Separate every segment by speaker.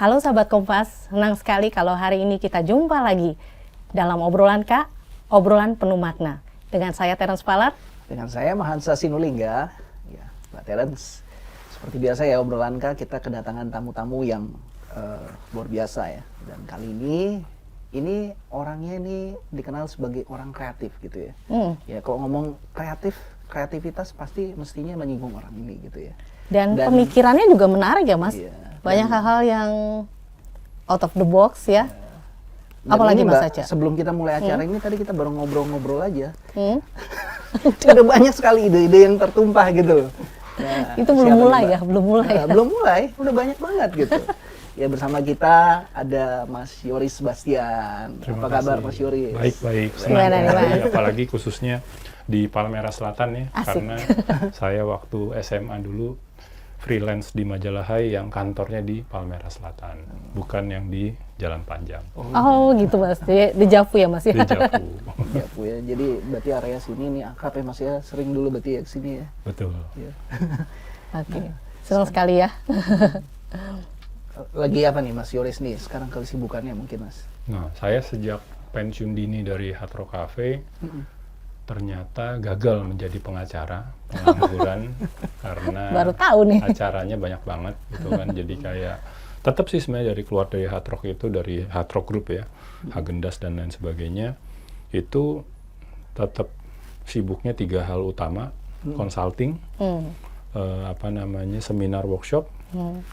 Speaker 1: Halo sahabat Kompas, senang sekali kalau hari ini kita jumpa lagi dalam obrolan Kak, obrolan penuh makna. Dengan saya Terence Palar.
Speaker 2: Dengan saya Mahansa Sinulinga. Ya, Mbak Terence, seperti biasa ya obrolan Kak, kita kedatangan tamu-tamu yang luar biasa ya. Dan kali ini orangnya ini dikenal sebagai orang kreatif gitu ya. Ya kalau ngomong kreativitas pasti mestinya menyinggung orang ini gitu ya.
Speaker 1: Dan pemikirannya juga menarik ya Mas.
Speaker 2: Iya,
Speaker 1: banyak hal-hal yang out of the box ya.
Speaker 2: Dan
Speaker 1: apalagi
Speaker 2: ini,
Speaker 1: Mas
Speaker 2: Mbak,
Speaker 1: Aca.
Speaker 2: sebelum kita mulai acara ini tadi kita baru ngobrol-ngobrol aja. Ada banyak sekali ide-ide yang tertumpah gitu. Nah,
Speaker 1: itu belum mulai ya, belum mulai.
Speaker 2: Nah, belum mulai, udah banyak banget gitu. Ya bersama kita ada Mas Yoris Sebastian.
Speaker 3: Terima
Speaker 2: Apa kabar
Speaker 3: kasih.
Speaker 2: Mas Yoris?
Speaker 3: Baik.
Speaker 1: Gimana nih, Mas?
Speaker 3: Apalagi khususnya di Palmera Selatan ya.
Speaker 1: Asik.
Speaker 3: Karena saya waktu SMA dulu freelance di Majalah Hai yang kantornya di Palmera Selatan, bukan yang di Jalan Panjang.
Speaker 1: Oh gitu Mas, di Javu ya Mas ya.
Speaker 3: Di Javu.
Speaker 2: Ya, Bu, ya. Jadi berarti area sini nih akrab ya Mas ya. Sering dulu berarti ya kesini ya.
Speaker 3: Betul.
Speaker 2: Ya.
Speaker 1: Oke, senang sekali ya.
Speaker 2: Lagi apa nih Mas Yoris nih? Sekarang kesibukannya mungkin Mas.
Speaker 3: Nah, saya sejak pensiun dini dari Hard Rock Cafe, ternyata gagal menjadi pengacara, pengangguran karena
Speaker 1: Baru tahu nih.
Speaker 3: acaranya banyak banget gitu kan. Jadi kayak tetap sih sebenarnya dari keluar dari Hard Rock itu, dari Hard Rock Group ya, Häagen-Dazs dan lain sebagainya, itu tetap sibuknya 3 hal utama: consulting, seminar workshop,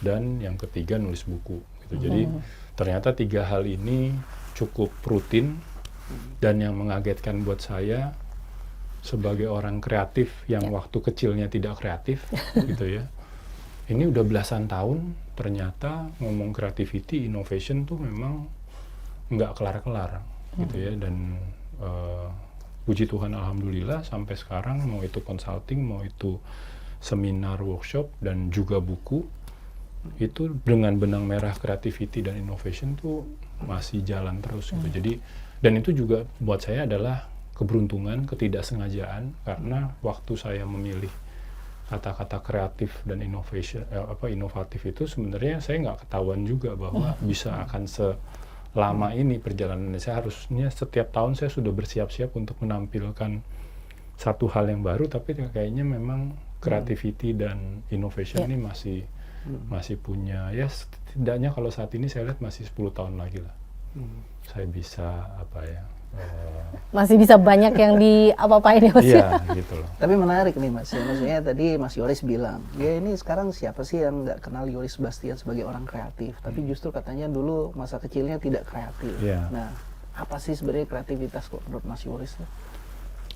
Speaker 3: dan yang ketiga nulis buku gitu. Jadi ternyata 3 hal ini cukup rutin, dan yang mengagetkan buat saya sebagai orang kreatif yang waktu kecilnya tidak kreatif gitu ya, ini udah belasan tahun ternyata ngomong creativity, innovation tuh memang nggak kelar-kelar gitu ya. Dan puji Tuhan alhamdulillah sampai sekarang, mau itu consulting, mau itu seminar workshop dan juga buku, itu dengan benang merah creativity dan innovation tuh masih jalan terus gitu. Jadi, dan itu juga buat saya adalah keberuntungan, ketidaksengajaan, karena waktu saya memilih kata-kata kreatif dan inovatif itu sebenarnya saya nggak ketahuan juga bahwa bisa akan selama ini perjalanan. Saya harusnya setiap tahun saya sudah bersiap-siap untuk menampilkan satu hal yang baru, tapi kayaknya memang creativity dan innovation ini masih punya, ya setidaknya kalau saat ini saya lihat masih 10 tahun lagi lah. Saya bisa
Speaker 1: Masih bisa banyak yang apa-apain ya Mas.
Speaker 3: Iya gitu loh.
Speaker 2: Tapi menarik nih Mas, ya, maksudnya tadi Mas Yoris bilang, ya ini sekarang siapa sih yang nggak kenal Yoris Sebastian sebagai orang kreatif, tapi justru katanya dulu masa kecilnya tidak kreatif.
Speaker 3: Iya.
Speaker 2: Nah, apa sih sebenarnya kreativitas kok menurut Mas Yoris?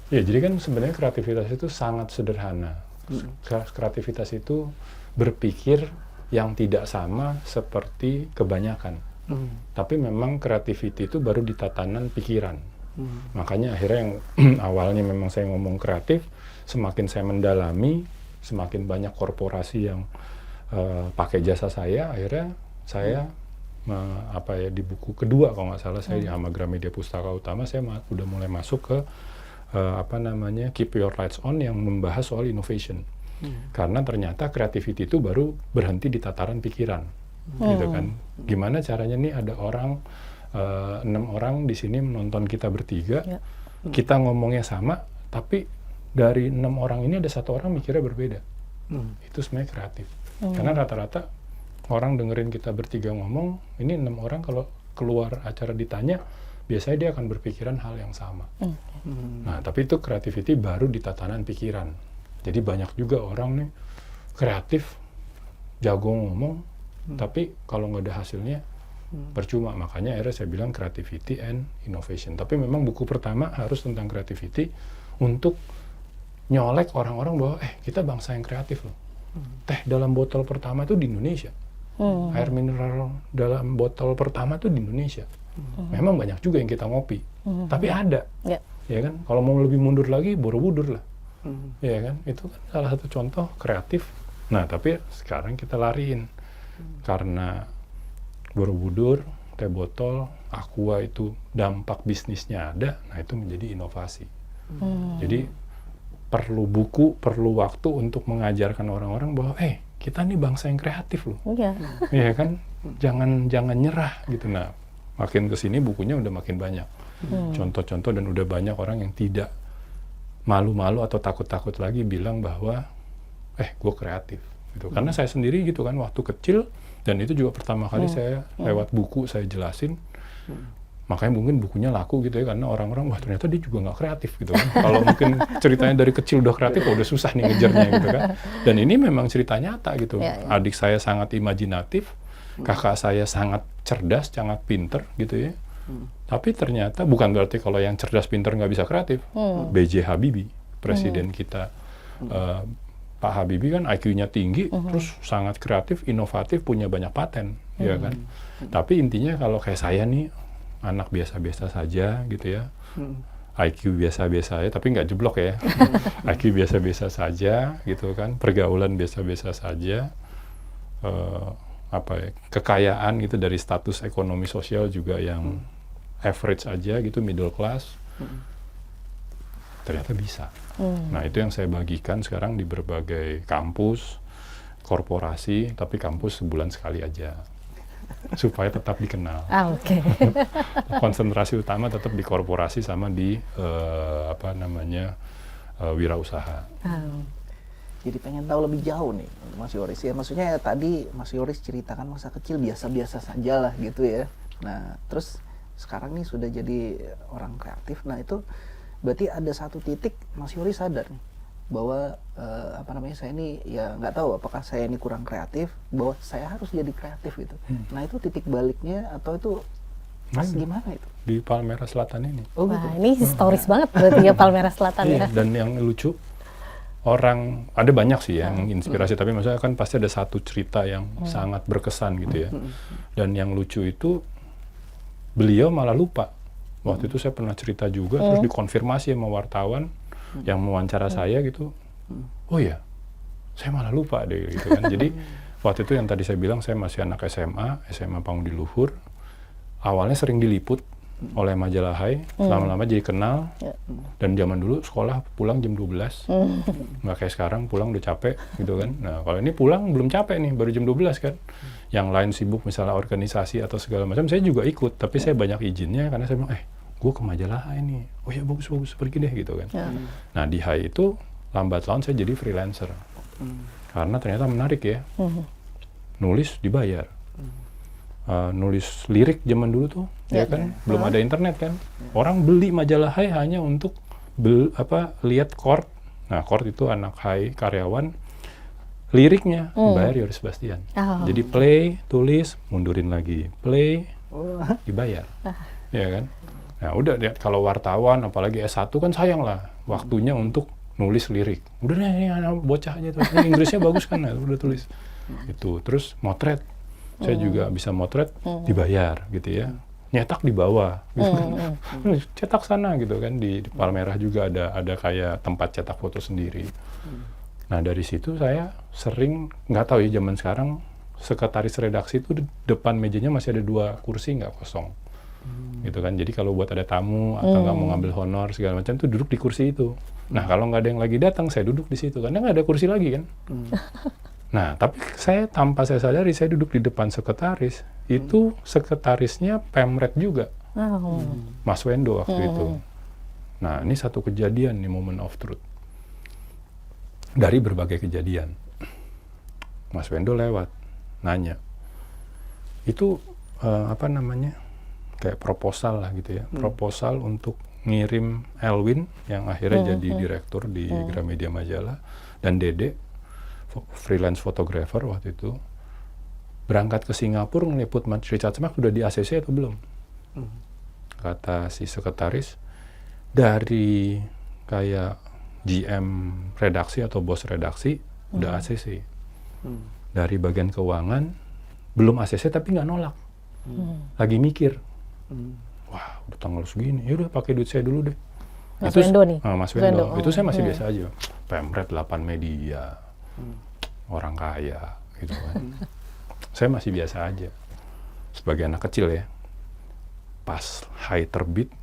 Speaker 3: Ya, jadi kan sebenarnya kreativitas itu sangat sederhana. Kreativitas itu berpikir yang tidak sama seperti kebanyakan. Tapi memang creativity itu baru di tatanan pikiran. Makanya akhirnya yang awalnya memang saya ngomong kreatif, semakin saya mendalami, semakin banyak korporasi yang pakai jasa saya, akhirnya saya di buku kedua kalau nggak salah, saya di Hama Gramedia Pustaka Utama, saya udah mulai masuk ke Keep Your Lights On yang membahas soal innovation. Karena ternyata creativity itu baru berhenti di tataran pikiran. Gitu kan, gimana caranya nih ada orang 6 orang di sini menonton kita bertiga, kita ngomongnya sama, tapi dari 6 orang ini ada 1 orang mikirnya berbeda. Itu sebenarnya kreatif. Karena rata-rata orang dengerin kita bertiga ngomong, ini 6 orang kalau keluar acara ditanya, biasanya dia akan berpikiran hal yang sama. Nah, tapi itu creativity baru di tatanan pikiran. Jadi banyak juga orang nih kreatif, jago ngomong, tapi kalau nggak ada hasilnya percuma. Makanya akhirnya saya bilang creativity and innovation. Tapi memang buku pertama harus tentang creativity untuk nyolek orang-orang bahwa kita bangsa yang kreatif loh. Teh dalam botol pertama itu di Indonesia. Air mineral dalam botol pertama itu di Indonesia. Memang banyak juga yang kita ngopi, tapi ada. Ya kan? Kalau mau lebih mundur lagi, Borobudur lah. Ya kan? Itu kan salah satu contoh kreatif. Nah, tapi sekarang kita lariin. Karena Borobudur, teh botol, Aqua itu dampak bisnisnya ada, nah itu menjadi inovasi. Jadi perlu buku, perlu waktu untuk mengajarkan orang-orang bahwa kita nih bangsa yang kreatif loh. Iya kan? jangan nyerah gitu. Nah, makin kesini bukunya udah makin banyak contoh-contoh, dan udah banyak orang yang tidak malu-malu atau takut-takut lagi bilang bahwa gue kreatif gitu. Karena saya sendiri gitu kan waktu kecil, dan itu juga pertama kali saya lewat buku saya jelasin. Makanya mungkin bukunya laku gitu ya, karena orang-orang wah ternyata dia juga nggak kreatif gitu kan. Kalau mungkin ceritanya dari kecil udah kreatif, udah susah nih ngejarnya gitu kan. Dan ini memang cerita nyata gitu. Adik saya sangat imajinatif, kakak saya sangat cerdas, sangat pinter gitu ya. Tapi ternyata bukan berarti kalau yang cerdas pinter nggak bisa kreatif. B.J. Habibie, presiden kita, Pak Habibie kan IQ-nya tinggi, terus sangat kreatif, inovatif, punya banyak paten, ya kan. Tapi intinya kalau kayak saya nih, anak biasa-biasa saja gitu ya, IQ biasa-biasa aja, tapi nggak jeblok ya, IQ biasa-biasa saja gitu kan, pergaulan biasa-biasa saja, kekayaan gitu dari status ekonomi sosial juga yang average aja gitu, middle class, ternyata bisa. Nah itu yang saya bagikan sekarang di berbagai kampus, korporasi, tapi kampus sebulan sekali aja. Supaya tetap dikenal.
Speaker 1: Oke.
Speaker 3: Konsentrasi utama tetap di korporasi sama di wirausaha.
Speaker 2: Jadi pengen tahu lebih jauh nih Mas Yoris ya. Maksudnya tadi Mas Yoris ceritakan masa kecil biasa-biasa saja lah gitu ya. Nah terus sekarang nih sudah jadi orang kreatif. Nah itu berarti ada satu titik Mas Yoris sadar nih bahwa saya ini ya nggak tahu apakah saya ini kurang kreatif, bahwa saya harus jadi kreatif gitu. Nah itu titik baliknya atau itu pas gimana itu?
Speaker 3: Di Palmerah Selatan ini.
Speaker 2: Oh,
Speaker 1: Wah,
Speaker 2: gitu.
Speaker 1: ini historis banget berarti ya Palmerah Selatan ya.
Speaker 3: Dan yang lucu, orang ada banyak sih yang inspirasi, tapi maksudnya kan pasti ada satu cerita yang sangat berkesan gitu ya. Dan yang lucu itu beliau malah lupa. Waktu itu saya pernah cerita juga, terus dikonfirmasi sama wartawan yang mewawancara saya gitu. Oh ya, saya malah lupa deh gitu kan. Jadi waktu itu yang tadi saya bilang, saya masih anak SMA Pangudi Luhur. Awalnya sering diliput oleh majalah Hai, lama-lama jadi kenal. Dan zaman dulu sekolah pulang jam 12. Nggak kayak sekarang pulang udah capek gitu kan. Nah kalau ini pulang belum capek nih, baru jam 12 kan. Yang lain sibuk misalnya organisasi atau segala macam, saya juga ikut. Tapi saya banyak izinnya karena saya bilang, gue ke majalah Hai nih. Oh ya bagus, pergi deh gitu kan. Nah di Hai itu lambat laun saya jadi freelancer. Karena ternyata menarik ya. Nulis dibayar. Nulis lirik zaman dulu tuh, ya kan, belum ada internet kan. Orang beli majalah Hai hanya untuk lihat chord. Nah, chord itu anak Hai karyawan, liriknya dibayar Yoris Bastian. Jadi play, tulis, mundurin lagi, play, dibayar, ya kan. Nah, udah kalau wartawan, apalagi S1 kan sayang lah waktunya untuk nulis lirik. Udah nih, ini anak bocah aja tuh, ini Inggrisnya bagus kan, udah tulis. Itu, terus motret. Saya juga bisa motret, dibayar gitu ya. Nyetak di bawah gitu kan. Cetak sana gitu kan, di Palmerah juga ada kayak tempat cetak foto sendiri. Nah dari situ saya sering, nggak tahu ya zaman sekarang, sekretaris redaksi itu depan mejanya masih ada 2 kursi nggak kosong. Gitu kan, jadi kalau buat ada tamu atau nggak mau ngambil honor segala macam tuh duduk di kursi itu. Nah kalau nggak ada yang lagi datang, saya duduk di situ, karena nggak ada kursi lagi kan. Nah, tapi tanpa saya sadari, saya duduk di depan sekretaris, itu sekretarisnya Pemret juga, Mas Wendo waktu itu. Nah, ini satu kejadian nih, moment of truth. Dari berbagai kejadian. Mas Wendo lewat, nanya. Itu, kayak proposal lah gitu ya. Proposal untuk ngirim Elwin, yang akhirnya jadi direktur di Gramedia Majalah, dan Dede, freelance photographer waktu itu, berangkat ke Singapura ngeliput Richard Marx. Udah di ACC atau belum? Kata si sekretaris, dari kayak GM redaksi atau bos redaksi udah ACC. Dari bagian keuangan belum ACC tapi nggak nolak, lagi mikir. Wah udah tanggal segini, ya udah pakai duit saya dulu deh.
Speaker 1: Mas Wendo nih.
Speaker 3: Mas Wendo. Itu saya masih biasa aja. Pemret 8 media. Orang kaya gitu kan. Saya masih biasa aja sebagai anak kecil ya. Pas Hai terbit,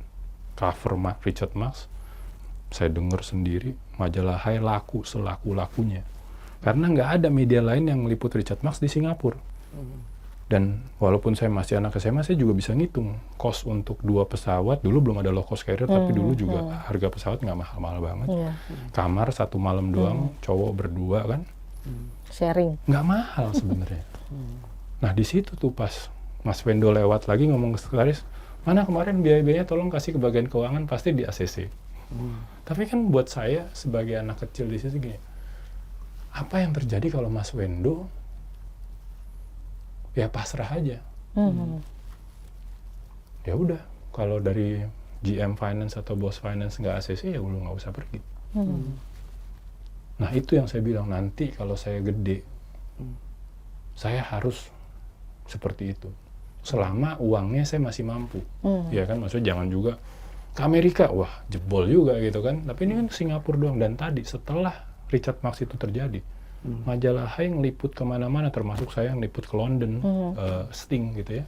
Speaker 3: cover Richard Marx, saya dengar sendiri majalah Hai laku selaku-lakunya, karena nggak ada media lain yang meliput Richard Marx di Singapura. Dan walaupun saya masih anak SMA, saya juga bisa ngitung cost untuk 2 pesawat. Dulu belum ada low cost carrier, tapi dulu juga harga pesawat nggak mahal-mahal banget.
Speaker 1: Iya.
Speaker 3: Kamar 1 malam doang, cowok berdua kan,
Speaker 1: Sharing.
Speaker 3: nggak mahal sebenarnya. Nah di situ tuh pas Mas Wendo lewat lagi ngomong ke sekretaris, mana kemarin biaya-biayanya tolong kasih ke bagian keuangan, pasti di ACC. Tapi kan buat saya sebagai anak kecil di situ gini, apa yang terjadi kalau Mas Wendo ya pasrah aja. Ya udah, kalau dari GM Finance atau Bos Finance nggak ACC, ya lu nggak usah pergi. Nah itu yang saya bilang, nanti kalau saya gede, saya harus seperti itu. Selama uangnya saya masih mampu. Ya kan, maksudnya jangan juga ke Amerika, wah jebol juga gitu kan. Tapi ini kan Singapura doang. Dan tadi setelah Richard Marx itu terjadi, majalah Hai ngeliput kemana-mana, termasuk saya yang liput ke London, Sting gitu ya.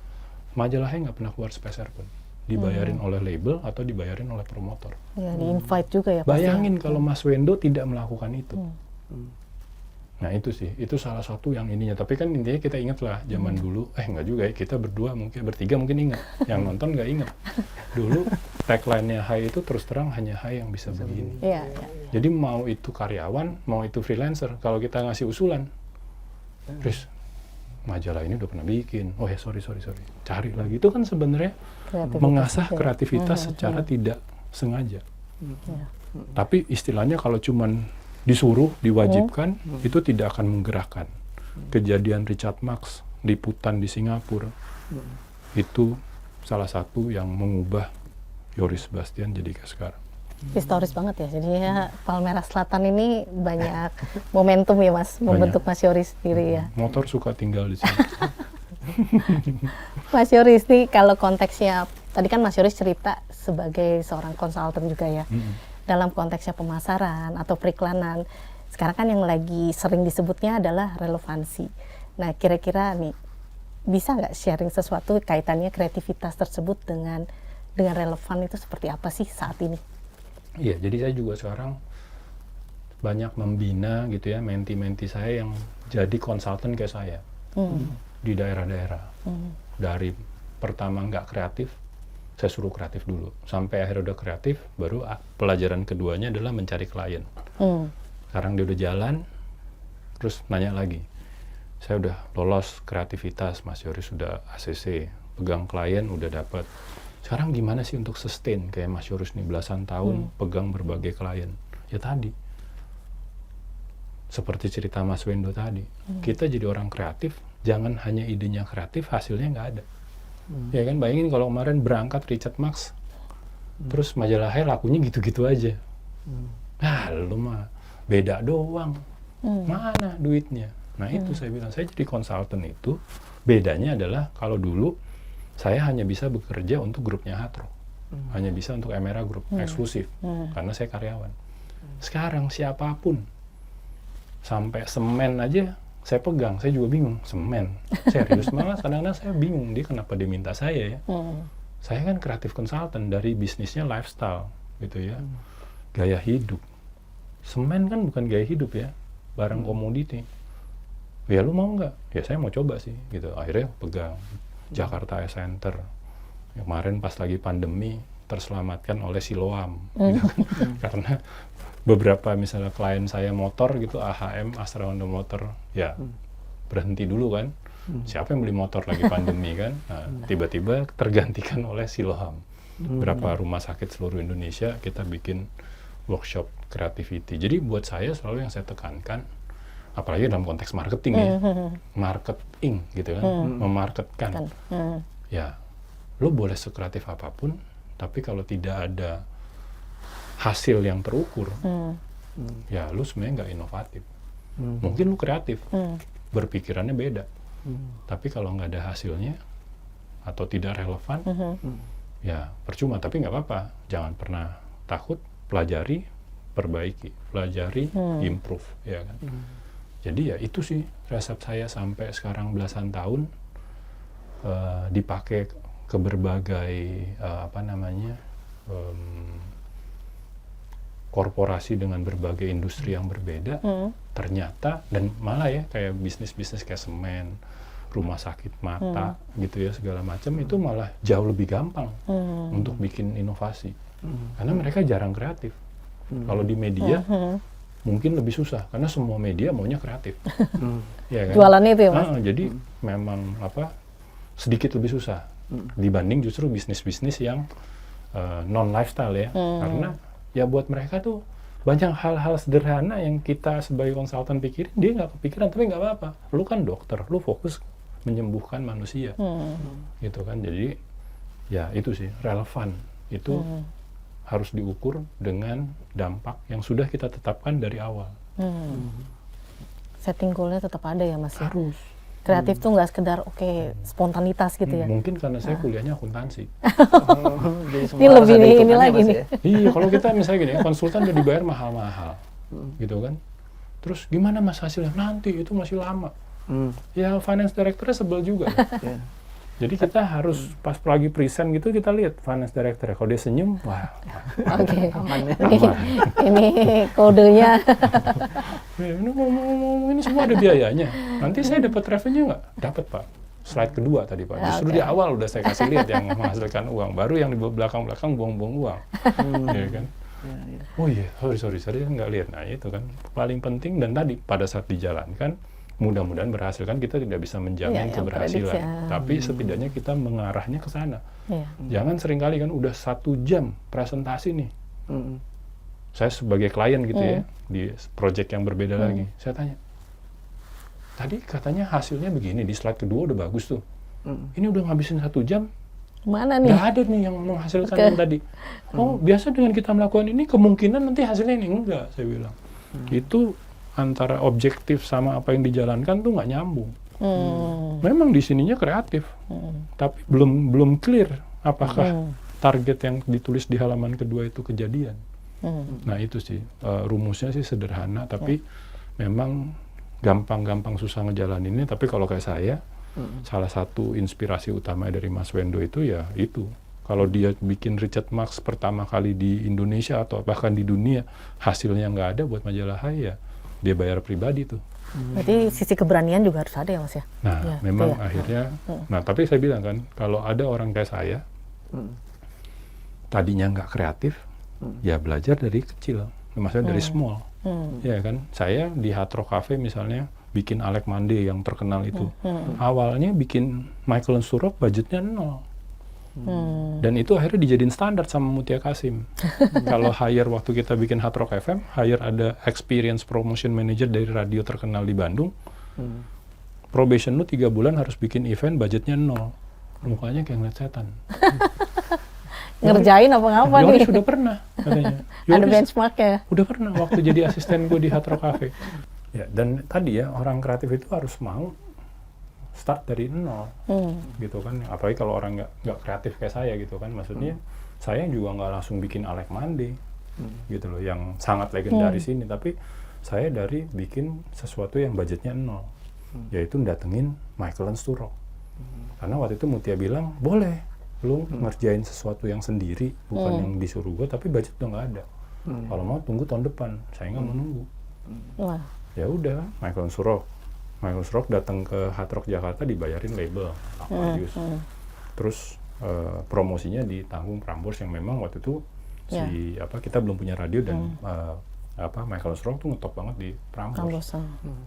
Speaker 3: Majalah Hai nggak pernah keluar sepeser pun. Dibayarin oleh label atau dibayarin oleh promotor.
Speaker 1: Ya, di-invite juga ya pasti.
Speaker 3: Bayangin kalau Mas Wendo tidak melakukan itu. Nah itu sih, itu salah satu yang ininya. Tapi kan intinya kita ingat lah, zaman dulu, nggak juga ya, kita bertiga mungkin ingat. Yang nonton nggak ingat. Dulu tagline-nya Hai itu terus terang hanya Hai yang bisa begini.
Speaker 1: Iya, iya.
Speaker 3: Jadi mau itu karyawan, mau itu freelancer, kalau kita ngasih usulan, Chris, majalah ini udah pernah bikin, oh ya sorry, cari lagi. Itu kan sebenarnya mengasah kreativitas secara tidak sengaja.
Speaker 1: Iya.
Speaker 3: Tapi istilahnya kalau cuman disuruh, diwajibkan, itu tidak akan menggerakkan. Kejadian Richard Marx, liputan di Singapura, itu salah satu yang mengubah Yoris Bastian jadi kayak sekarang.
Speaker 1: Historis banget ya, jadi ya Palmerah Selatan ini banyak momentum ya Mas, membentuk Mas Yoris sendiri ya.
Speaker 3: Motor suka tinggal di sini.
Speaker 1: Mas Yoris nih, kalau konteksnya, tadi kan Mas Yoris cerita sebagai seorang konsultan juga ya. Dalam konteksnya pemasaran atau periklanan, sekarang kan yang lagi sering disebutnya adalah relevansi. Nah, kira-kira nih, bisa nggak sharing sesuatu kaitannya kreativitas tersebut dengan relevan itu seperti apa sih saat ini?
Speaker 3: Iya, jadi saya juga sekarang banyak membina gitu ya, menti-menti saya yang jadi konsultan kayak saya di daerah-daerah. Dari pertama nggak kreatif, saya suruh kreatif dulu. Sampai akhirnya udah kreatif, baru pelajaran keduanya adalah mencari klien. Sekarang dia udah jalan, terus nanya lagi. Saya udah lolos kreativitas, Mas Yoris sudah ACC, pegang klien udah dapat. Sekarang gimana sih untuk sustain kayak Mas Yoris nih belasan tahun pegang berbagai klien? Ya tadi, seperti cerita Mas Wendo tadi, kita jadi orang kreatif, jangan hanya idenya kreatif, hasilnya nggak ada. Ya kan, bayangin kalau kemarin berangkat Richard Marx, terus majalah Hai lakunya gitu-gitu aja. Nah, lu mah beda doang. Mana duitnya? Nah, itu saya bilang, saya jadi konsultan itu, bedanya adalah kalau dulu saya hanya bisa bekerja untuk grupnya Hatro. Hanya bisa untuk Emera Group, eksklusif. Karena saya karyawan. Sekarang siapapun, sampai semen aja, saya pegang, saya juga bingung, semen, serius malah kadang-kadang saya bingung, dia kenapa dia minta saya ya. Saya kan kreatif konsultan, dari bisnisnya lifestyle gitu ya, gaya hidup. Semen kan bukan gaya hidup ya, barang komoditi. Ya lu mau nggak? Ya saya mau coba sih gitu, akhirnya pegang Jakarta Center. Kemarin pas lagi pandemi terselamatkan oleh Siloam gitu kan. Karena beberapa misalnya klien saya motor gitu, AHM, Astra Honda Motor, ya berhenti dulu kan. Siapa yang beli motor lagi pandemi kan? Nah, tiba-tiba tergantikan oleh Siloam. Berapa rumah sakit seluruh Indonesia kita bikin workshop creativity. Jadi buat saya selalu yang saya tekankan, apalagi dalam konteks marketing ya, marketing gitu kan, memarketkan. Ya, lo boleh sekreatif apapun, tapi kalau tidak ada hasil yang terukur, ya lu sebenarnya nggak inovatif. Mungkin lu kreatif, berpikirannya beda, tapi kalau nggak ada hasilnya atau tidak relevan, ya percuma. Tapi nggak apa-apa, jangan pernah takut, pelajari, perbaiki, pelajari, improve, ya kan. Jadi ya itu sih resep saya sampai sekarang belasan tahun, dipakai ke berbagai korporasi dengan berbagai industri yang berbeda, ternyata, dan malah ya kayak bisnis-bisnis kayak semen, rumah sakit mata gitu ya segala macam, itu malah jauh lebih gampang untuk bikin inovasi karena mereka jarang kreatif. Kalau di media mungkin lebih susah karena semua media maunya kreatif. Ya kan?
Speaker 1: Jualannya itu ya Mas?
Speaker 3: Jadi memang sedikit lebih susah dibanding justru bisnis-bisnis yang non lifestyle ya, karena ya buat mereka tuh banyak hal-hal sederhana yang kita sebagai konsultan pikirin, dia nggak kepikiran, tapi nggak apa-apa. Lu kan dokter, lu fokus menyembuhkan manusia, gitu kan. Jadi ya itu sih relevan, itu harus diukur dengan dampak yang sudah kita tetapkan dari awal.
Speaker 1: Setting goalnya tetap ada ya Mas ya?
Speaker 3: Harus.
Speaker 1: Kreatif tuh nggak sekedar spontanitas gitu ya?
Speaker 3: Mungkin karena saya kuliahnya akuntansi.
Speaker 2: Jadi semua
Speaker 1: Ini
Speaker 2: harus
Speaker 1: lebih
Speaker 2: ada
Speaker 1: ini
Speaker 2: hitungannya,
Speaker 1: lagi
Speaker 2: Mas,
Speaker 1: nih.
Speaker 2: ya.
Speaker 3: Iya, kalau kita misalnya gini, konsultan udah dibayar mahal-mahal, gitu kan. Terus gimana Mas hasilnya? Nanti itu masih lama. Ya finance director sebel juga.
Speaker 2: Ya.
Speaker 3: Jadi kita harus pas lagi present gitu kita lihat finance director. Kalau dia senyum, wah,
Speaker 1: Oke.
Speaker 2: Aman ya.
Speaker 1: Ini kodenya.
Speaker 3: ini ngomong ini semua ada biayanya. Nanti saya dapat revenue nggak? Dapat Pak. Slide kedua tadi Pak. Justru di awal udah saya kasih lihat yang menghasilkan uang. Baru yang di belakang-belakang buang-buang uang. Ya kan? Oh iya, sorry nggak lihat. Nah itu kan paling penting, dan tadi pada saat dijalankan mudah-mudahan berhasil. Kan kita tidak bisa menjamin
Speaker 1: Iya,
Speaker 3: keberhasilan,
Speaker 1: prediksi,
Speaker 3: tapi setidaknya kita mengarahnya ke sana.
Speaker 1: Iya.
Speaker 3: Jangan seringkali kan udah 1 jam presentasi nih. Saya sebagai klien gitu ya, di project yang berbeda lagi, saya tanya, tadi katanya hasilnya begini, di slide kedua udah bagus tuh. Ini udah ngabisin 1 jam,
Speaker 1: Mana nih?
Speaker 3: nggak ada nih yang menghasilkan yang tadi. Oh, biasa dengan kita melakukan ini kemungkinan nanti hasilnya ini. Enggak, saya bilang. Itu antara objektif sama apa yang dijalankan tuh nggak nyambung. Memang di sininya kreatif, tapi belum clear apakah target yang ditulis di halaman kedua itu kejadian. Nah itu sih rumusnya sih sederhana, tapi memang gampang susah ngejalaninnya. Tapi kalau kayak saya, salah satu inspirasi utama dari Mas Wendo itu ya itu. Kalau dia bikin Richard Marx pertama kali di Indonesia atau bahkan di dunia, hasilnya nggak ada buat majalah Hai, ya dia bayar pribadi tuh.
Speaker 1: Berarti sisi keberanian juga harus ada ya Mas ya?
Speaker 3: Nah,
Speaker 1: Ya,
Speaker 3: memang
Speaker 1: itu ya.
Speaker 3: akhirnya, nah tapi saya bilang kan, kalau ada orang kayak saya, tadinya nggak kreatif, ya belajar dari kecil, maksudnya dari small. Ya kan, saya di Hard Rock Cafe misalnya, bikin Alec Mande yang terkenal itu. Awalnya bikin Michael Surop budgetnya 0. Dan itu akhirnya dijadiin standar sama Mutia Kasim. Kalau hire waktu kita bikin Hard Rock FM, hire ada experience promotion manager dari radio terkenal di Bandung. Probation lu 3 bulan harus bikin event, budgetnya 0. Mukanya kayak ngeliat setan.
Speaker 1: Ngerjain apa-apa nih?
Speaker 3: Yoris sudah pernah katanya.
Speaker 1: Ada benchmark ya?
Speaker 3: Udah pernah waktu jadi asisten gue di Hard Rock Cafe. Ya, dan tadi ya orang kreatif itu harus mau start dari 0, gitu kan. Apalagi kalau orang nggak kreatif kayak saya gitu kan. Maksudnya saya juga nggak langsung bikin Alec Mande, gitu loh, yang sangat legendaris ini. Tapi saya dari bikin sesuatu yang budgetnya 0, yaitu datengin Michael Sturrock. Karena waktu itu Mutia bilang, boleh lu ngerjain sesuatu yang sendiri, bukan yang disuruh gue, tapi budget udah nggak ada. Kalau mau tunggu tahun depan, saya nggak mau nunggu.
Speaker 1: Wah.
Speaker 3: Ya udah, Michael Sturrock datang ke Hard Rock Jakarta, dibayarin label Aquarius. Terus promosinya ditanggung Prambors, yang memang waktu itu kita belum punya radio, dan Michael Sturrock tuh ngetop banget di Prambors.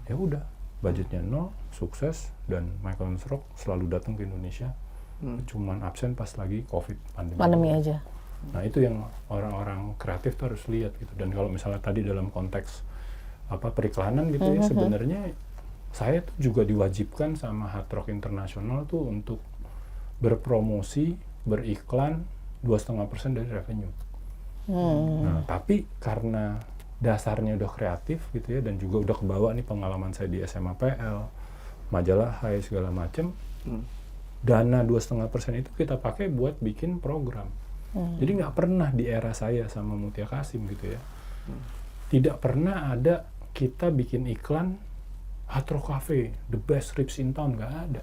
Speaker 3: Ya udah, budgetnya 0, sukses, dan Michael Sturrock selalu datang ke Indonesia. Cuman absen pas lagi pandemi
Speaker 1: aja.
Speaker 3: Nah itu yang orang-orang kreatif tuh harus lihat gitu. Dan kalau misalnya tadi dalam konteks periklanan gitu ya, sebenarnya saya tuh juga diwajibkan sama Hard Rock International tuh untuk berpromosi, beriklan 2,5% dari revenue. Nah tapi karena dasarnya udah kreatif gitu ya, dan juga udah kebawa nih pengalaman saya di SMA PL, majalah Hai segala macem, dana 2,5% itu kita pakai buat bikin program. Jadi nggak pernah di era saya sama Mutia Kasim gitu ya, tidak pernah ada kita bikin iklan Hard Rock Cafe, the best ribs in town, nggak ada.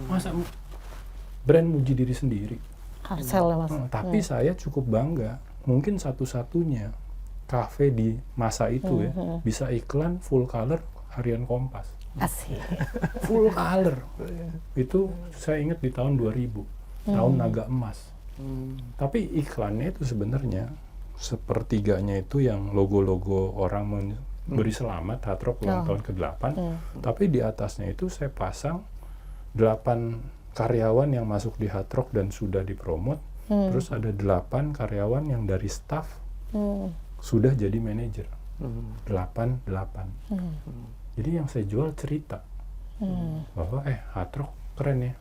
Speaker 3: Masa brand muji diri sendiri?
Speaker 1: Hard sell lah Mas.
Speaker 3: Tapi saya cukup bangga, mungkin satu-satunya kafe di masa itu ya bisa iklan full color harian Kompas.
Speaker 1: Asik.
Speaker 3: full color. Itu saya ingat di tahun 2000, tahun naga emas. Tapi iklannya itu sebenarnya sepertiganya itu yang logo-logo orang beri selamat Hard Rock ulang tahun ke-8. Tapi di atasnya itu saya pasang 8 karyawan yang masuk di Hard Rock dan sudah dipromot. Terus ada 8 karyawan yang dari staff sudah jadi manajer. 8. Jadi yang saya jual cerita bahwa Hard Rock keren ya.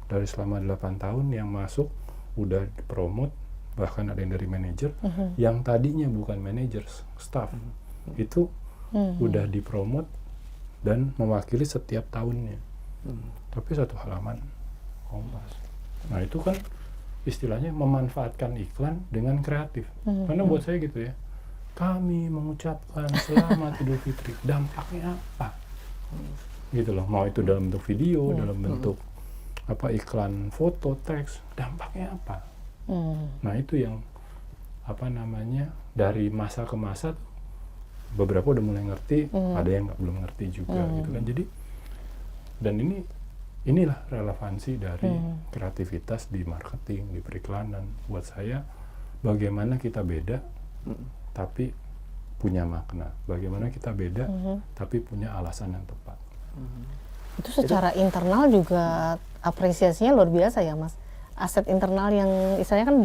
Speaker 3: Dari selama 8 tahun yang masuk udah dipromot, bahkan ada yang dari manajer, yang tadinya bukan manajer, staff itu udah dipromot dan mewakili setiap tahunnya. Tapi satu halaman Kompas. Nah itu kan istilahnya memanfaatkan iklan dengan kreatif. Karena buat saya gitu ya, kami mengucapkan selamat Idul Fitri, dampaknya apa? Gitu loh, mau itu dalam bentuk video, dalam bentuk iklan foto, teks, dampaknya apa? Nah itu yang dari masa ke masa beberapa udah mulai ngerti, ada yang belum ngerti juga gitu kan. Jadi dan inilah relevansi dari kreativitas di marketing, di periklanan. Buat saya bagaimana kita beda tapi punya makna. Bagaimana kita beda tapi punya alasan yang tepat.
Speaker 1: Itu secara internal juga apresiasinya luar biasa ya Mas. Aset internal yang istilahnya kan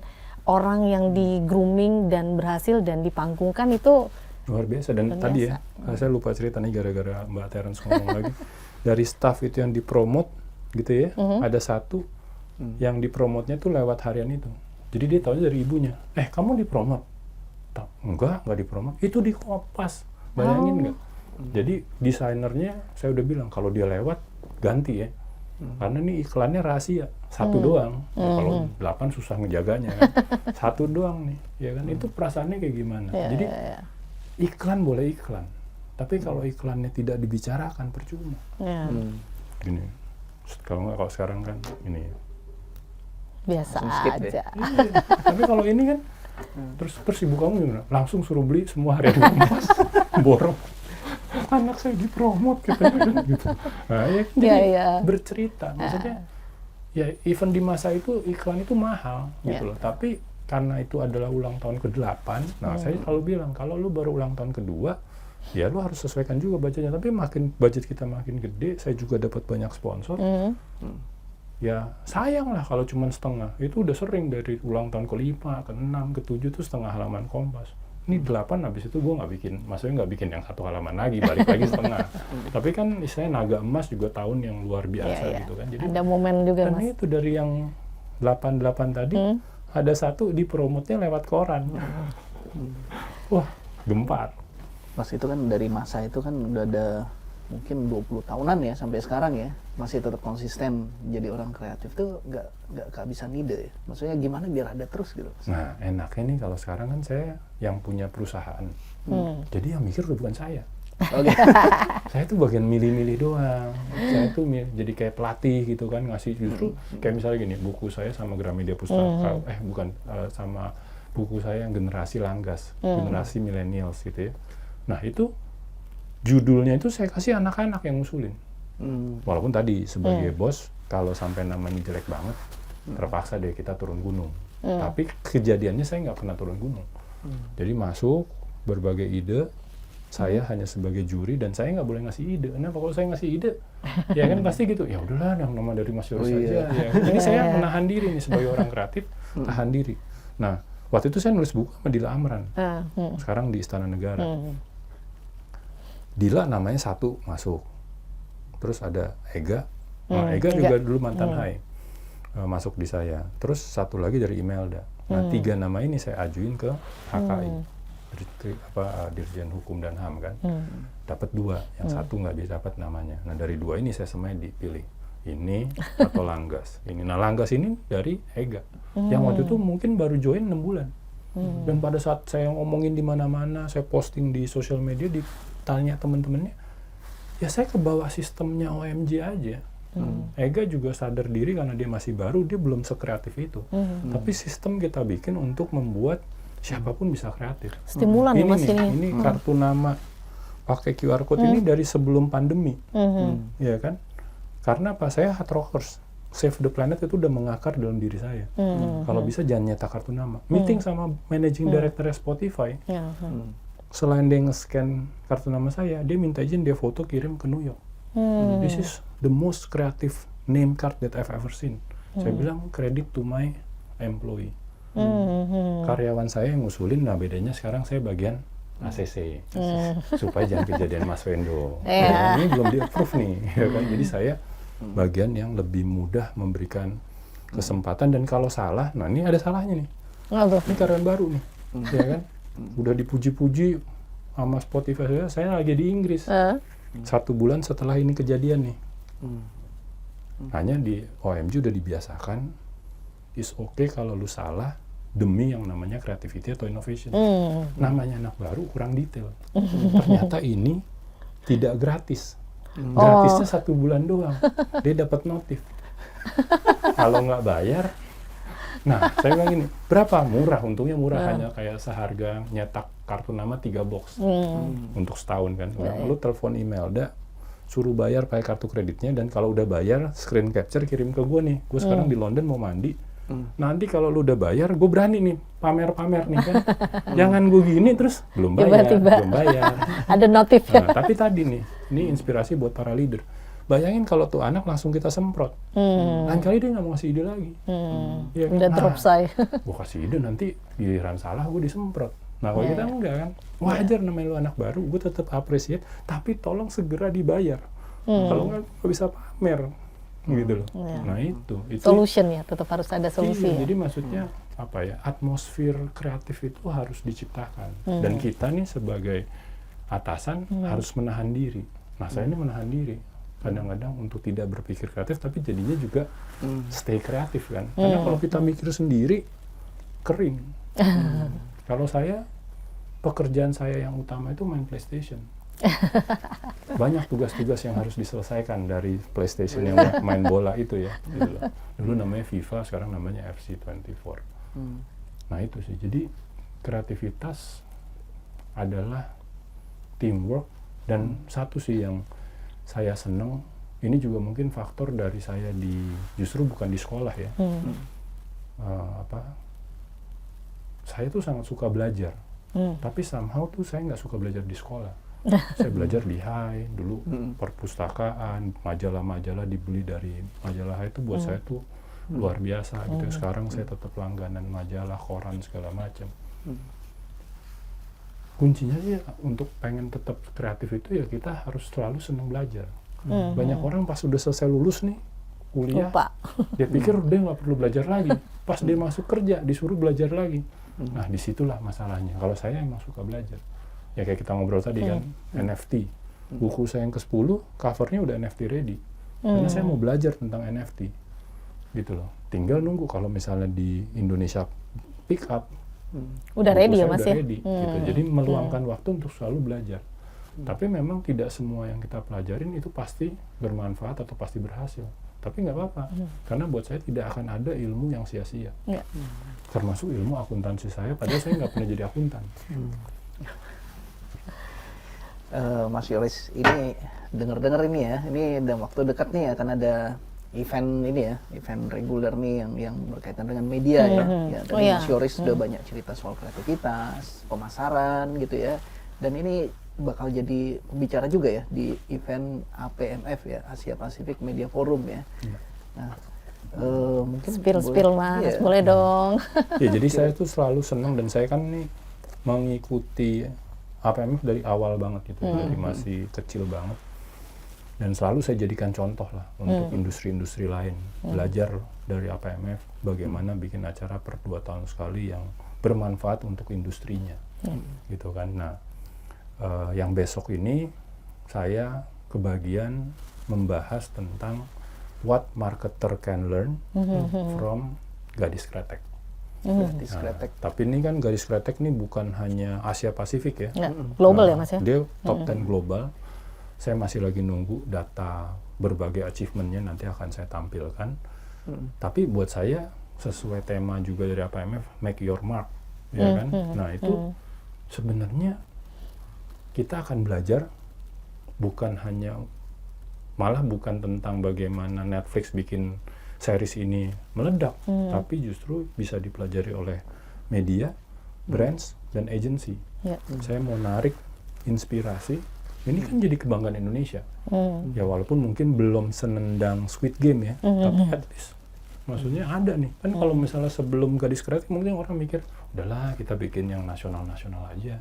Speaker 1: 8 orang yang di grooming dan berhasil dan dipanggungkan itu
Speaker 3: luar biasa. Dan
Speaker 1: luar
Speaker 3: tadi
Speaker 1: biasa.
Speaker 3: Saya lupa cerita nih gara-gara Mbak Terence ngomong lagi. Dari staff itu yang dipromot gitu ya, ada satu yang dipromotnya tuh lewat harian itu. Jadi dia tahu dari ibunya, kamu dipromot? Enggak dipromot. Itu di Kompas. Bayangin nggak? Jadi desainernya saya udah bilang kalau dia lewat ganti ya. Karena ini iklannya rahasia, satu doang. Kalau 8 susah ngejaganya kan. Satu doang nih, ya kan? Itu perasaannya kayak gimana? Jadi iklan boleh iklan, tapi kalau iklannya tidak dibicarakan percuma. Gini, kalau sekarang kan ini
Speaker 1: biasa
Speaker 2: skip
Speaker 1: aja.
Speaker 3: Tapi kalau ini kan terus ibu kamu gimana? Langsung suruh beli semua harian Kompas, borong. Anak saya dipromot gitu. Nah, jadi bercerita. Maksudnya ya event di masa itu iklan itu mahal gitu loh. Tapi karena itu adalah ulang tahun ke-8, saya selalu bilang kalau lu baru ulang tahun kedua, ya lu harus sesuaikan juga budgetnya. Tapi makin budget kita makin gede, saya juga dapat banyak sponsor. Ya sayang lah kalau cuma setengah. Itu udah sering dari ulang tahun ke-5, ke-6, ke-7 tuh setengah halaman Kompas. Ini 8 habis itu gue maksudnya nggak bikin yang satu halaman lagi, balik lagi setengah. Tapi kan istilahnya naga emas juga tahun yang luar biasa gitu kan. Jadi
Speaker 1: ada momen juga
Speaker 3: Mas. Itu dari yang 8 tadi ada satu dipromotnya lewat koran. Wah, gempar.
Speaker 2: Mas itu kan dari masa itu kan udah ada mungkin 20 tahunan ya sampai sekarang ya, masih tetap konsisten jadi orang kreatif tuh nggak kehabisan ide ya. Maksudnya gimana biar ada terus gitu.
Speaker 3: Nah enaknya nih kalau sekarang kan saya yang punya perusahaan, jadi yang mikir udah bukan saya. Saya tuh bagian milih-milih doang. Saya tuh jadi kayak pelatih gitu kan, ngasih justru kayak misalnya gini, buku saya sama Gramedia Pustaka, sama buku saya yang generasi Langgas, generasi millennials gitu ya. Nah itu judulnya itu saya kasih anak-anak yang ngusulin. Walaupun tadi sebagai bos, kalau sampai namanya jelek banget, terpaksa deh kita turun gunung. Tapi kejadiannya saya nggak pernah turun gunung. Jadi masuk berbagai ide, saya hanya sebagai juri dan saya nggak boleh ngasih ide. Kenapa? Kalau saya ngasih ide, ya kan pasti gitu. Ya udahlah, yang nama dari Mas Yoris aja. Ya. Jadi saya menahan diri nih sebagai orang kreatif, tahan diri. Nah, waktu itu saya nulis buku sama Dila Amran. Sekarang di Istana Negara. Dila namanya satu masuk, terus ada Ega, Ega juga dulu mantan Hai, masuk di saya, terus satu lagi dari Imelda. Nah 3 nama ini saya ajuin ke HKI, Dirjen Hukum dan HAM kan, dapat 2, yang satu nggak bisa dapat namanya. Nah dari 2 ini saya semuanya dipilih, ini atau Langgas ini. Nah Langgas ini dari Ega, yang waktu itu mungkin baru join 6 bulan. Dan pada saat saya ngomongin di mana-mana, saya posting di sosial media, ditanya teman-temannya, ya saya ke bawah sistemnya OMJ aja. Ega juga sadar diri karena dia masih baru, dia belum sekreatif itu. Tapi sistem kita bikin untuk membuat siapapun bisa kreatif.
Speaker 1: Stimulan
Speaker 3: ini
Speaker 1: Mas
Speaker 3: nih, ini kartu nama pakai QR code ini dari sebelum pandemi, ya kan? Karena apa? Saya hard rockers, Save the Planet itu udah mengakar dalam diri saya. Kalau bisa jangan nyetak kartu nama. Meeting sama managing director Spotify, selain dia nge-scan kartu nama saya, dia minta izin dia foto kirim ke New York. This is the most creative name card that I've ever seen. Saya bilang credit to my employee. Karyawan saya yang ngusulin, nah bedanya sekarang saya bagian ACC supaya jangan kejadian Mas Wendo. Ya, ini belum di-approve nih, ya kan? Jadi saya bagian yang lebih mudah memberikan kesempatan, dan kalau salah, nah ini ada salahnya nih. Ini karyawan baru nih, ya kan? Udah dipuji-puji sama Spotify, saya lagi di Inggris. 1 bulan setelah ini kejadian nih. Hanya di OMG udah dibiasakan, is okay kalau lu salah demi yang namanya creativity atau innovation. Namanya anak baru kurang detail. Ternyata ini tidak gratis. Gratisnya 1 bulan doang. Dia dapat notif. Kalau nggak bayar, nah saya bilang gini, berapa? Murah, untungnya murah, hanya kayak seharga nyetak kartu nama 3 box untuk setahun kan. Lalu telepon email, suruh bayar pakai kartu kreditnya, dan kalau udah bayar screen capture kirim ke gue nih. Gue sekarang di London mau mandi. Nanti kalau lu udah bayar, gue berani nih pamer-pamer nih kan. Jangan gue gini terus belum bayar, belum bayar.
Speaker 1: Ada notif.
Speaker 3: Nah, tapi tadi nih, ini inspirasi buat para leader. Bayangin kalau tuh anak langsung kita semprot, lain kali dia nggak mau ngasih ide lagi. Ya,
Speaker 1: udah drop saya.
Speaker 3: Gue kasih ide, nanti giliran salah gue disemprot. Nah kalau kita enggak kan, wajar namanya lu anak baru, gue tetap appreciate, tapi tolong segera dibayar. Kalau nggak bisa pamer, gitu loh. Nah itu
Speaker 1: solution ya, tetap harus ada solusi.
Speaker 3: Jadi maksudnya apa ya? Atmosfer kreatif itu harus diciptakan, dan kita nih sebagai atasan harus menahan diri. Nah saya ini menahan diri kadang-kadang untuk tidak berpikir kreatif, tapi jadinya juga stay kreatif kan. Karena kalau kita mikir sendiri kering. Kalau saya, pekerjaan saya yang utama itu main PlayStation. Banyak tugas-tugas yang harus diselesaikan dari PlayStation yang main bola itu ya. Gitu loh. Dulu namanya FIFA, sekarang namanya FC24. Nah itu sih, jadi kreativitas adalah teamwork, dan satu sih yang saya seneng, ini juga mungkin faktor dari saya justru bukan di sekolah ya. Saya tuh sangat suka belajar, tapi somehow tuh saya nggak suka belajar di sekolah. Saya belajar di HI dulu, perpustakaan, majalah-majalah dibeli dari majalah HI itu buat saya tuh luar biasa gitu. Sekarang saya tetap langganan majalah, koran segala macam. Kuncinya sih untuk pengen tetap kreatif itu ya kita harus selalu senang belajar. Banyak orang pas udah selesai lulus nih kuliah, dia pikir dia nggak perlu belajar lagi. Pas dia masuk kerja disuruh belajar lagi. Nah disitulah masalahnya. Kalau saya emang suka belajar. Ya kayak kita ngobrol tadi kan, NFT. Buku saya yang ke-10, covernya udah NFT ready. Karena saya mau belajar tentang NFT. Gitu loh. Tinggal nunggu kalau misalnya di Indonesia pick up,
Speaker 1: udah ready ya Mas ya?
Speaker 3: Ready, gitu. Jadi meluangkan waktu untuk selalu belajar. Tapi memang tidak semua yang kita pelajarin itu pasti bermanfaat atau pasti berhasil. Tapi nggak apa-apa, karena buat saya tidak akan ada ilmu yang sia-sia. Termasuk ilmu akuntansi saya, padahal saya nggak pernah jadi akuntan.
Speaker 2: Mas Yoris, ini dengar-dengar ini ya, ini dalam waktu dekat nih akan ada event ini ya, event reguler nih yang berkaitan dengan media ya. Tadi Mas Yoris sudah banyak cerita soal kreativitas, pemasaran gitu ya. Dan ini bakal jadi pembicara juga ya di event APMF ya, Asia Pacific Media Forum ya. Nah, mungkin
Speaker 1: spill Mas, boleh dong.
Speaker 3: Ya jadi saya tuh selalu senang, dan saya kan nih mengikuti APMF dari awal banget gitu, dari masih kecil banget. Dan selalu saya jadikan contoh lah untuk industri-industri lain. Belajar dari APMF bagaimana bikin acara per 2 tahun sekali yang bermanfaat untuk industrinya. Gitu kan. Nah, yang besok ini saya kebagian membahas tentang what marketer can learn from Gadis Kretek. Tapi ini kan Gadis Kretek ini bukan hanya Asia Pasifik ya.
Speaker 1: Global ya Mas ya?
Speaker 3: Dia top 10 global. Saya masih lagi nunggu data berbagai achievementnya, nanti akan saya tampilkan. Tapi buat saya sesuai tema juga dari APMF, make your mark, ya kan? Nah itu sebenarnya kita akan belajar malah bukan tentang bagaimana Netflix bikin series ini meledak, tapi justru bisa dipelajari oleh media, brands, dan agency. Saya mau narik inspirasi, ini kan jadi kebanggaan Indonesia. Ya walaupun mungkin belum senendang Squid Game ya, tapi at least maksudnya ada nih. Kan kalau misalnya sebelum Gadis Kreatif mungkin orang mikir, udahlah kita bikin yang nasional-nasional aja.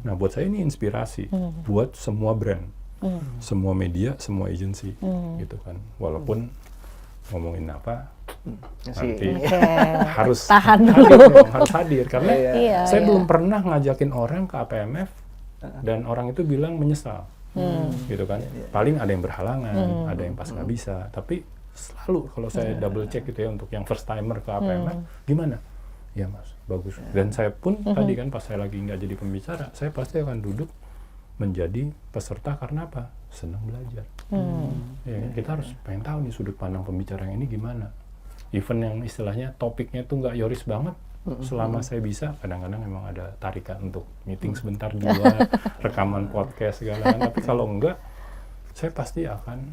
Speaker 3: Nah buat saya ini inspirasi buat semua brand, semua media, semua agensi gitu kan. Walaupun ngomongin apa nanti harus
Speaker 1: tahan
Speaker 3: hadir
Speaker 1: dulu.
Speaker 3: dong, harus hadir karena saya
Speaker 1: Iya.
Speaker 3: belum pernah ngajakin orang ke APMF dan orang itu bilang menyesal gitu kan. Paling ada yang berhalangan, ada yang pas nggak bisa, tapi selalu kalau saya double check gitu ya untuk yang first timer ke APMF, gimana? Ya mas, bagus. Dan saya pun tadi kan pas saya lagi nggak jadi pembicara, saya pasti akan duduk menjadi peserta karena apa? Senang belajar. Ya, kita harus pengen tahu nih sudut pandang pembicara yang ini gimana. Even yang istilahnya topiknya tuh nggak Yoris banget, selama saya bisa, kadang-kadang memang ada tarikan untuk meeting sebentar di luar, rekaman podcast segala kan. Tapi kalau enggak, saya pasti akan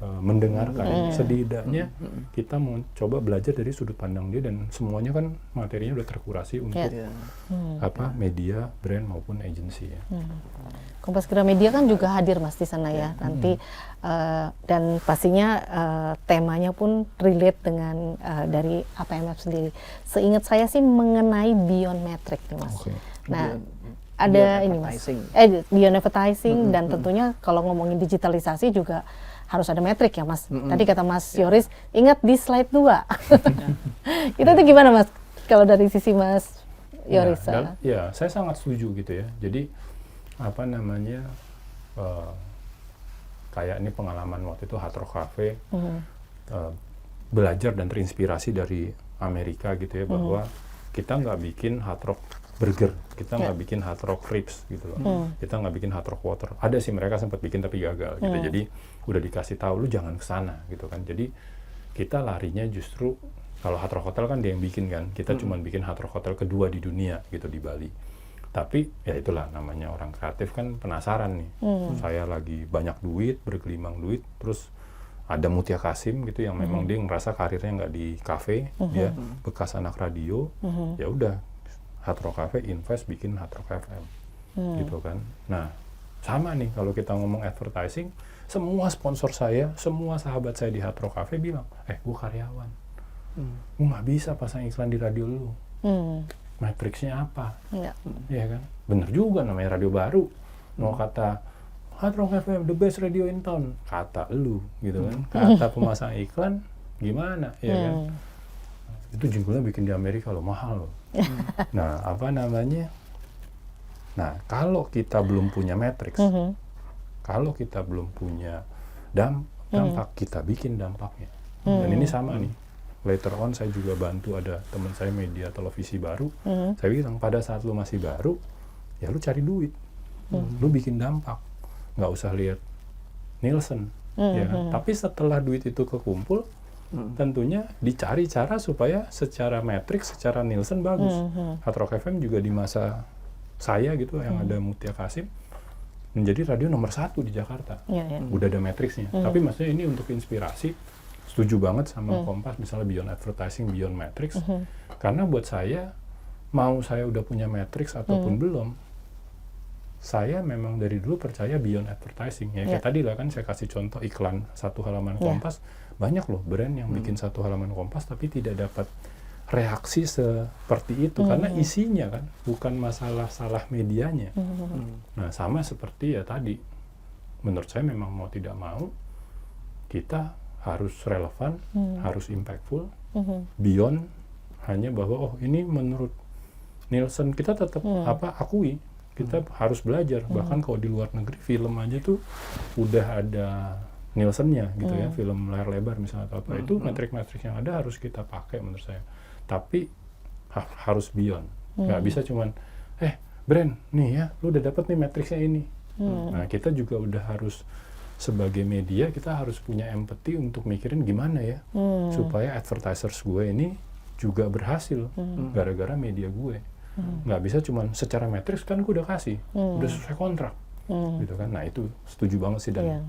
Speaker 3: mendengarkan. Setidaknya kita mau coba belajar dari sudut pandang dia, dan semuanya kan materinya udah terkurasi untuk media, brand maupun agensi ya.
Speaker 1: Kompas Gramedia kan juga hadir mas di sana ya nanti dan pastinya temanya pun relate dengan dari APMF sendiri. Seingat saya sih mengenai beyond metric nih mas. Nah ada ini mas, beyond advertising dan tentunya kalau ngomongin digitalisasi juga harus ada metrik ya mas. Tadi kata mas Yoris, ingat di slide 2. Itu tuh gimana mas kalau dari sisi mas Yoris?
Speaker 3: Ya saya sangat setuju gitu ya. Jadi kayak ini pengalaman waktu itu Hard Rock Cafe, belajar dan terinspirasi dari Amerika gitu ya, bahwa kita nggak bikin hard rock burger, kita nggak bikin hard rock ribs gitu loh, kita nggak bikin hard rock water. Ada sih mereka sempat bikin tapi gagal gitu. Jadi udah dikasih tahu lu jangan kesana gitu kan. Jadi kita larinya justru kalau Hard Rock Hotel kan dia yang bikin kan, kita cuma bikin Hard Rock Hotel kedua di dunia gitu di Bali. Tapi ya itulah namanya orang kreatif kan penasaran nih. Saya lagi banyak duit, bergelimang duit, terus ada Mutia Kasim gitu yang memang dia ngerasa karirnya nggak di kafe, dia bekas anak radio, ya udah Hard Rock Cafe invest bikin Hard Rock FM gitu kan. Nah sama nih kalau kita ngomong advertising, semua sponsor saya, semua sahabat saya di Hard Rock Cafe bilang, gue karyawan, gue nggak bisa pasang iklan di radio lu. Matriksnya apa? Ya kan? Bener juga namanya radio baru. Mau kata Hard Rock FM the best radio in town, kata lu gitu kan. Kata pemasang iklan gimana? Ya kan? Itu jinglenya bikin di Amerika loh, mahal loh. Nah, Nah, kalau kita belum punya matriks, kalau kita belum punya dampak, kita bikin dampaknya. Dan ini sama nih. Later on saya juga bantu ada teman saya media televisi baru. Saya bilang pada saat lu masih baru, ya lu cari duit, lu bikin dampak, nggak usah lihat Nielsen, ya kan? Tapi setelah duit itu kekumpul, tentunya dicari cara supaya secara matriks, secara Nielsen bagus. Hard Rock FM juga di masa saya gitu yang ada Mutia Kasim menjadi radio nomor 1 di Jakarta. Udah ada matriksnya. Tapi maksudnya ini untuk inspirasi. Setuju banget sama Kompas, misalnya beyond advertising, beyond matrix. Karena buat saya, mau saya udah punya matrix ataupun belum, saya memang dari dulu percaya beyond advertising. Ya kayak tadi lah kan saya kasih contoh iklan satu halaman Kompas, banyak loh brand yang bikin satu halaman Kompas tapi tidak dapat reaksi seperti itu karena isinya kan bukan masalah salah medianya. Nah sama seperti ya tadi, menurut saya memang mau tidak mau kita harus relevan, harus impactful, beyond hanya bahwa ini menurut Nielsen, kita tetap akui, kita harus belajar. Bahkan kalau di luar negeri film aja tuh udah ada Nielsen-nya gitu ya, film layar lebar misalnya atau apa, itu metrik-metrik yang ada harus kita pakai menurut saya. Tapi harus beyond, nggak bisa cuman brand nih ya, lu udah dapet nih metriksnya ini. Nah kita juga udah harus sebagai media kita harus punya empati untuk mikirin gimana ya supaya advertisers gue ini juga berhasil gara-gara media gue. Nggak bisa cuman secara matriks kan gue udah kasih, udah sesuai kontrak. gitu kan. Nah itu setuju banget sih, dan
Speaker 1: Iya.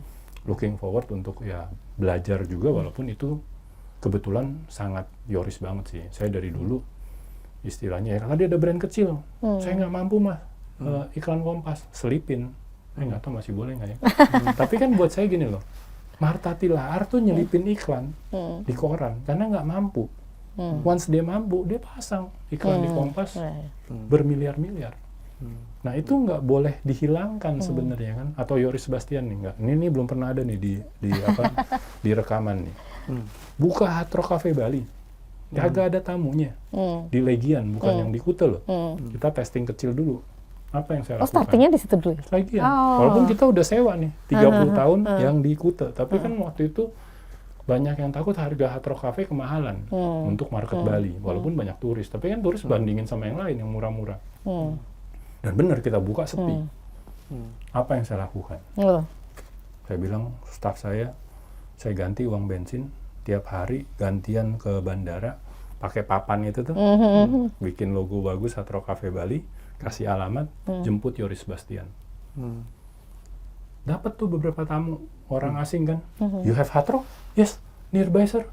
Speaker 3: looking forward untuk ya belajar juga, walaupun itu kebetulan sangat Yoris banget sih. Saya dari dulu istilahnya ya, tadi ada brand kecil, saya nggak mampu mas, iklan Kompas, selipin. Saya nggak tahu masih boleh nggak ya. Tapi kan buat saya gini loh, Martha Tilaar tuh nyelipin iklan di koran karena nggak mampu. Once dia mampu, dia pasang iklan di Kompas bermiliar-miliar. Nah itu nggak boleh dihilangkan sebenarnya kan. Atau Yoris Sebastian nih, nggak. Ini belum pernah ada nih di apa di rekaman nih. Buka Hard Rock Cafe Bali, kagak ada tamunya. Di Legian, bukan yang di Kuta loh. Kita testing kecil dulu. Apa yang saya lakukan?
Speaker 1: Startingnya di situ dulu.
Speaker 3: Legian. Walaupun kita udah sewa nih 30 tahun yang di Kuta, tapi kan waktu itu banyak yang takut harga Hard Rock Cafe kemahalan untuk market Bali, walaupun banyak turis. Tapi kan turis bandingin sama yang lain yang murah-murah. Dan benar kita buka sepi. Apa yang saya lakukan? Saya bilang staff saya ganti uang bensin tiap hari, gantian ke bandara, pakai papan itu tuh, bikin logo bagus Hard Rock Cafe Bali, kasih alamat, jemput Yoris Sebastian. Dapat tuh beberapa tamu orang asing kan, you have Hard Rock? Yes, nearby sir.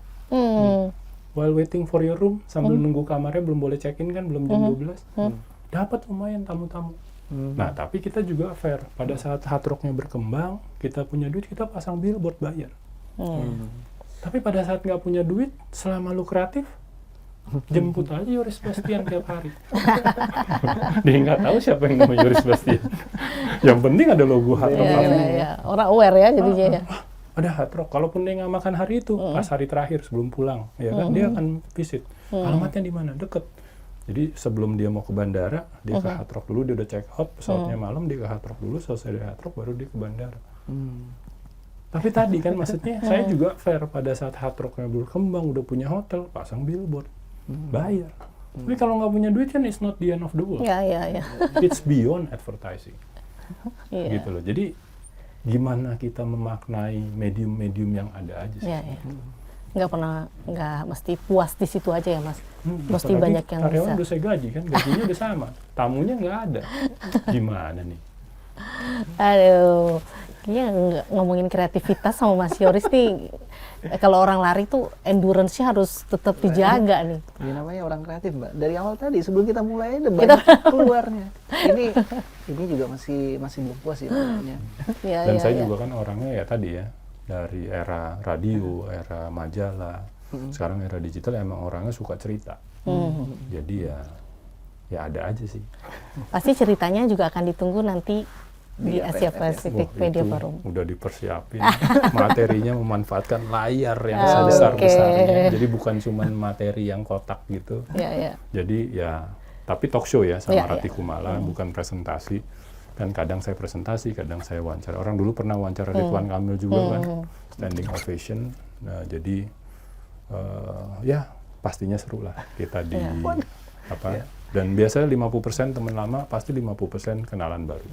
Speaker 3: While waiting for your room, sambil nunggu kamarnya, belum boleh check-in kan, belum jam 12. Dapat lumayan tamu-tamu. Nah, tapi kita juga fair. Pada saat Hard Rock-nya berkembang, kita punya duit, kita pasang billboard bayar. Tapi pada saat nggak punya duit, selama lu kreatif, jemput aja Yoris Sebastian tiap hari. Dia nggak tahu siapa yang nama Yoris Sebastian. Yang penting ada logo Hard Rock Cafe.
Speaker 1: Orang aware ya jadinya ya.
Speaker 3: Ada Hard Rock. Kalaupun dia nggak makan hari itu, pas hari terakhir sebelum pulang, ya kan dia akan visit. Alamatnya di mana? Deket. Jadi sebelum dia mau ke bandara, dia ke Hard Rock dulu, dia udah check out, pesawatnya malam, dia ke Hard Rock dulu, selesai dari Hard Rock baru dia ke bandara. Tapi tadi kan maksudnya saya juga fair, pada saat Hard Rock-nya berkembang, udah punya hotel, pasang billboard, bayar. Tapi kalau nggak punya duit kan it's not the end of the world.
Speaker 1: Ya.
Speaker 3: It's beyond advertising. Gitu loh. Jadi gimana kita memaknai medium-medium yang ada aja sih.
Speaker 1: Nggak mesti puas di situ aja ya mas. Mesti
Speaker 3: Apalagi
Speaker 1: banyak yang
Speaker 3: karyawan
Speaker 1: bisa.
Speaker 3: udah saya gaji kan, gajinya udah sama, tamunya nggak ada. Gimana nih?
Speaker 1: Aduh, kayaknya ngomongin kreativitas sama Mas Yoris nih, kalau orang lari tuh endurance-nya harus tetap dijaga nih.
Speaker 2: Ini namanya orang kreatif, Mbak. Dari awal tadi sebelum kita mulai ada banyak keluarnya. Ini juga masih belum puas sih namanya.
Speaker 3: Dan saya juga kan orangnya ya tadi ya, dari era radio, era majalah, sekarang era digital, emang orangnya suka cerita. Jadi ya ada aja sih.
Speaker 1: Pasti ceritanya juga akan ditunggu nanti di Asia Pacific Media Forum.
Speaker 3: Udah dipersiapin. Materinya memanfaatkan layar yang sebesar-besarnya. Jadi bukan cuma materi yang kotak gitu. Jadi ya, tapi talk show ya sama Rati Kumala, bukan presentasi. Dan kadang saya presentasi, kadang saya wawancara. Orang dulu pernah wawancara Ridwan Kamil juga kan, standing ovation. Nah, jadi ya pastinya seru lah kita di apa. Dan biasanya 50% teman lama, pasti 50% kenalan baru.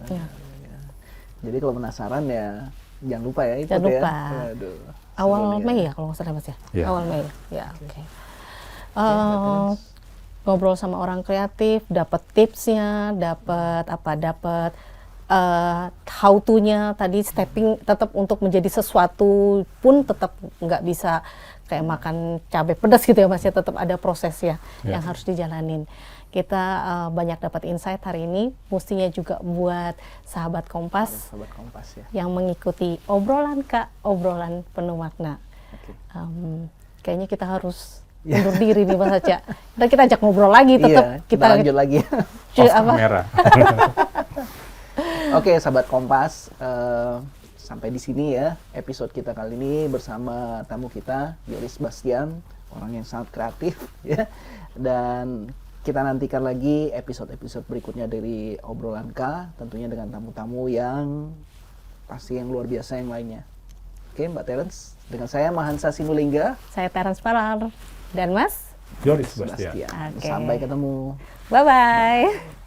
Speaker 2: Jadi kalau penasaran ya jangan lupa ya itu
Speaker 1: jangan lupa.
Speaker 2: Aduh,
Speaker 1: awal Mei ya kalau nggak salah mas ya. Awal Mei ya. Oke. Ngobrol sama orang kreatif, dapat tipsnya, dapat how to-nya tadi, stepping tetap untuk menjadi sesuatu pun tetap nggak bisa kayak makan cabai pedas gitu ya mas ya, tetap ada proses ya yang harus dijalanin. Kita banyak dapat insight hari ini, mestinya juga buat sahabat Kompas, yang mengikuti obrolan Kak, obrolan penuh makna. Kayaknya kita harus undur diri nih Mas Aca. Kita ajak ngobrol lagi, tetap
Speaker 2: kita lanjut lagi.
Speaker 3: Merah.
Speaker 2: Oke, sahabat Kompas, sampai di sini ya episode kita kali ini bersama tamu kita Yoris Sebastian, orang yang sangat kreatif ya. Dan kita nantikan lagi episode-episode berikutnya dari obrolan K, tentunya dengan tamu-tamu yang pasti yang luar biasa yang lainnya. Oke, Mbak Terence, dengan saya Mahansa Sinulinga,
Speaker 1: saya Terence Parar, dan Mas
Speaker 3: Yoris Sebastian.
Speaker 2: Sampai ketemu.
Speaker 1: Bye-bye.